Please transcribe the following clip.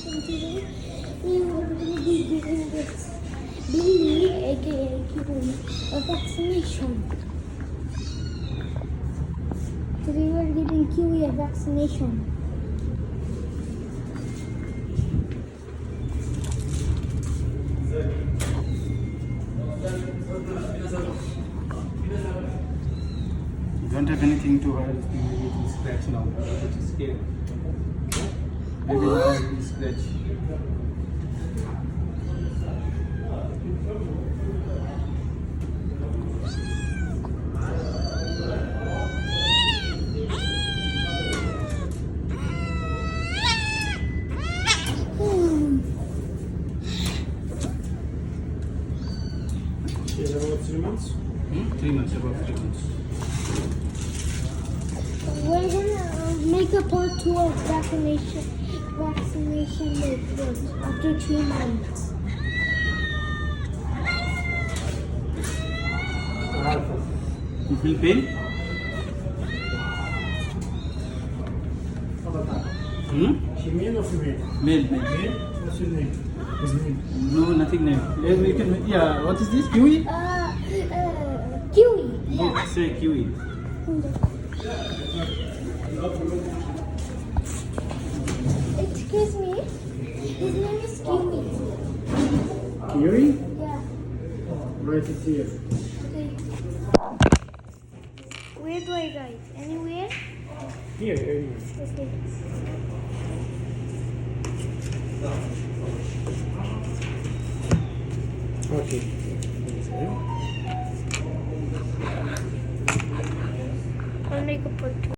today we are going to be giving this baby a vaccination. Today we are giving Kiwi a vaccination. You don't have anything to hide, maybe it will scratch now. It is scared. Maybe now it will scratch. She's about 3 months. 3 months, about 3 months. We're gonna make a part 2 of vaccination report after 3 months. You feel pain? She male or female? Male, male. Male? What's his name? His name? No, nothing name. We can, yeah, what is this? Kiwi? Kiwi. No, say kiwi. Excuse me. His name is Kiwi. Kiwi? Yeah. Write it here. Okay. Where do I write? Anywhere? Here, here. Okay. Okay. I'll make a part 2.